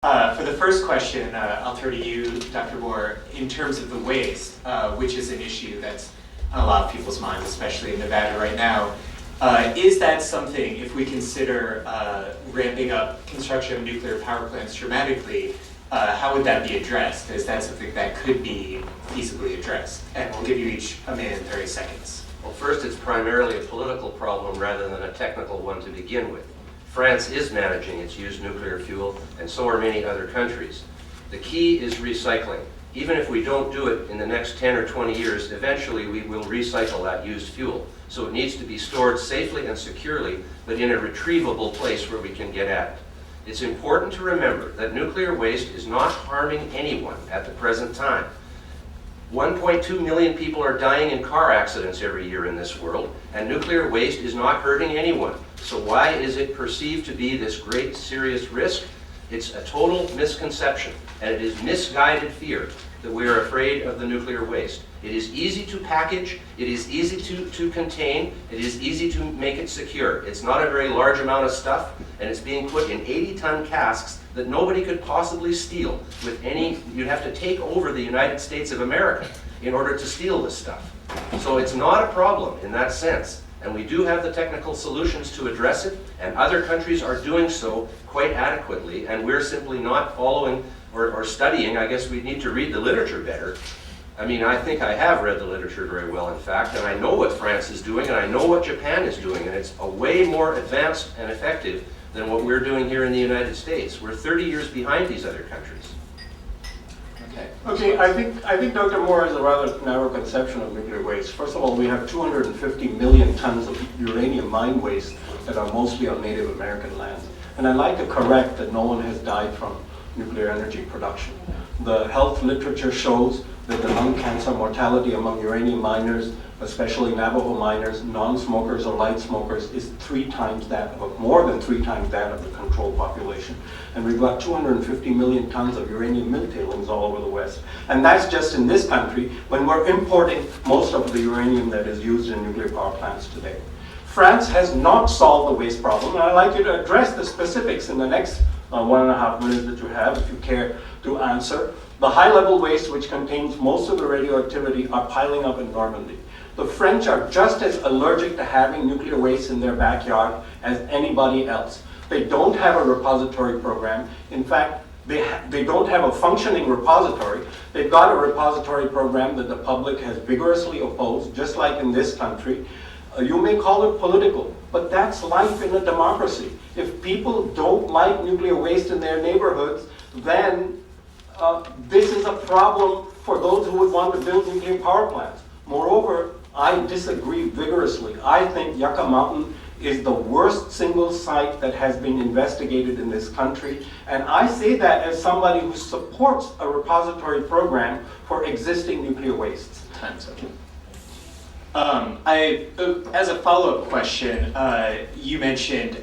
For the first question, I'll turn to you, Dr. Moore, in terms of the waste, which is an issue that's on a lot of people's minds, especially in Nevada right now. Is that something, if we consider ramping up construction of nuclear power plants dramatically, how would that be addressed? Is that something that could be feasibly addressed? And we'll give you each a minute and 30 seconds. Well, first, it's primarily a political problem rather than a technical one to begin with. France is managing its used nuclear fuel, and so are many other countries. The key is recycling. Even if we don't do it in the next 10 or 20 years, eventually we will recycle that used fuel. So it needs to be stored safely and securely, but in a retrievable place where we can get at it. It's important to remember that nuclear waste is not harming anyone at the present time. 1.2 million people are dying in car accidents every year in this world, and nuclear waste is not hurting anyone. So why is it perceived to be this great serious risk? It's a total misconception, and it is misguided fear that we are afraid of the nuclear waste. It is easy to package, it is easy to contain, it is easy to make it secure. It's not a very large amount of stuff, and it's being put in 80-ton casks that nobody could possibly steal with any. You'd have to take over the United States of America in order to steal this stuff. So it's not a problem in that sense. And we do have the technical solutions to address it, and other countries are doing so quite adequately, and we're simply not following or studying. I guess we need to read the literature better. I mean, I think I have read the literature very well, in fact, and I know what France is doing, and I know what Japan is doing, and it's a way more advanced and effective than what we're doing here in the United States. We're 30 years behind these other countries. Okay, I think Dr. Moore has a rather narrow conception of nuclear waste. First of all, we have 250 million tons of uranium mine waste that are mostly on Native American lands. And I'd like to correct that no one has died from nuclear energy production. The health literature shows that the lung cancer mortality among uranium miners, especially Navajo miners, non-smokers or light smokers, is more than three times that of the control population. And we've got 250 million tons of uranium mill tailings all over the West. And that's just in this country when we're importing most of the uranium that is used in nuclear power plants today. France has not solved the waste problem, and I'd like you to address the specifics in the next 1.5 minutes that you have, if you care to answer. The high-level waste, which contains most of the radioactivity, are piling up in Normandy. The French are just as allergic to having nuclear waste in their backyard as anybody else. They don't have a repository program. In fact, they don't have a functioning repository. They've got a repository program that the public has vigorously opposed, just like in this country. You may call it political, but that's life in a democracy. If people don't like nuclear waste in their neighborhoods, then this is a problem for those who would want to build nuclear power plants. Moreover, I disagree vigorously. I think Yucca Mountain is the worst single site that has been investigated in this country. And I say that as somebody who supports a repository program for existing nuclear wastes. Time's up. As a follow-up question, you mentioned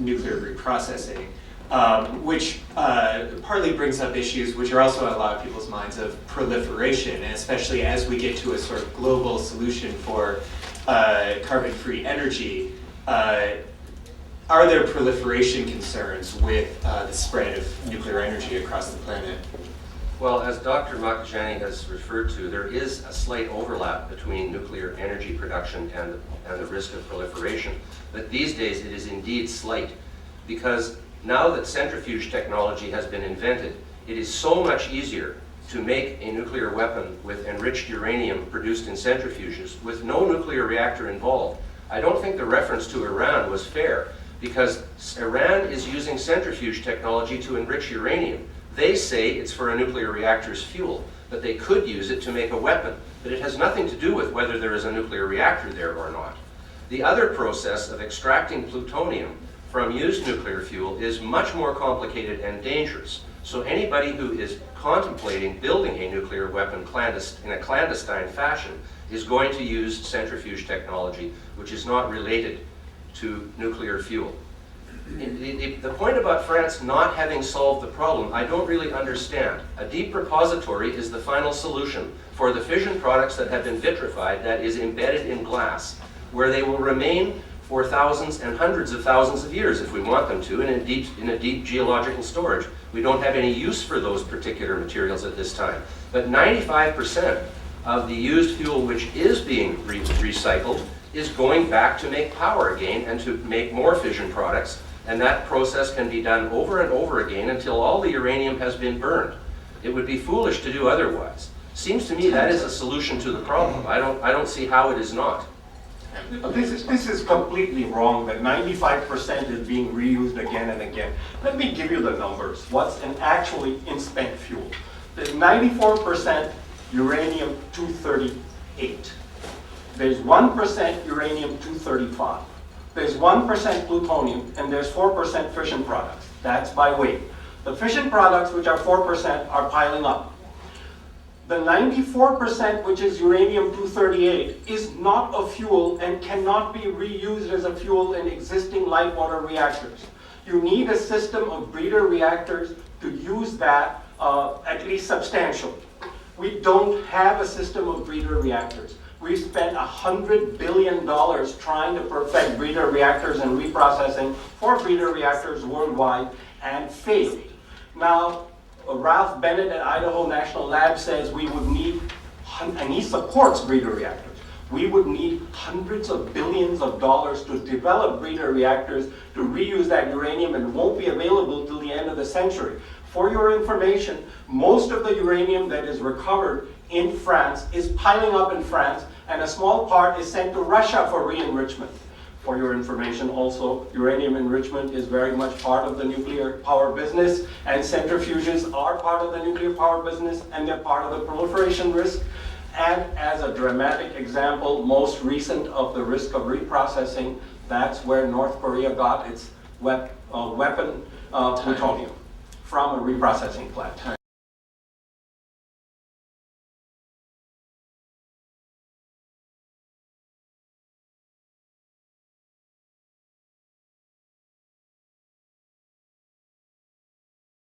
nuclear reprocessing, which partly brings up issues which are also on a lot of people's minds of proliferation, and especially as we get to a sort of global solution for carbon-free energy. Are there proliferation concerns with the spread of nuclear energy across the planet? Well, as Dr. Makhijani has referred to, there is a slight overlap between nuclear energy production and the risk of proliferation. But these days it is indeed slight, because now that centrifuge technology has been invented, it is so much easier to make a nuclear weapon with enriched uranium produced in centrifuges with no nuclear reactor involved. I don't think the reference to Iran was fair, because Iran is using centrifuge technology to enrich uranium. They say it's for a nuclear reactor's fuel, but they could use it to make a weapon. But it has nothing to do with whether there is a nuclear reactor there or not. The other process of extracting plutonium from used nuclear fuel is much more complicated and dangerous. So anybody who is contemplating building a nuclear weapon in a clandestine fashion is going to use centrifuge technology, which is not related to nuclear fuel. The point about France not having solved the problem, I don't really understand. A deep repository is the final solution for the fission products that have been vitrified, that is embedded in glass, where they will remain for thousands and hundreds of thousands of years if we want them to, in a deep geological storage. We don't have any use for those particular materials at this time. But 95% of the used fuel which is being recycled is going back to make power again and to make more fission products, and that process can be done over and over again until all the uranium has been burned. It would be foolish to do otherwise. Seems to me that is a solution to the problem. I don't see how it is not. This is completely wrong, that 95% is being reused again and again. Let me give you the numbers. What's an actually in spent fuel? There's 94% uranium-238. There's 1% uranium-235. There's 1% plutonium, and there's 4% fission products. That's by weight. The fission products, which are 4%, are piling up. The 94%, which is uranium-238, is not a fuel and cannot be reused as a fuel in existing light water reactors. You need a system of breeder reactors to use that at least substantially. We don't have a system of breeder reactors. We've spent $100 billion trying to perfect breeder reactors and reprocessing for breeder reactors worldwide and failed. Now, Ralph Bennett at Idaho National Lab says we would need, and he supports breeder reactors, we would need hundreds of billions of dollars to develop breeder reactors to reuse that uranium, and won't be available till the end of the century. For your information, most of the uranium that is recovered in France is piling up in France, and a small part is sent to Russia for re-enrichment. For your information also, uranium enrichment is very much part of the nuclear power business, and centrifuges are part of the nuclear power business, and they're part of the proliferation risk. And as a dramatic example, most recent of the risk of reprocessing, that's where North Korea got its weapon plutonium, from a reprocessing plant.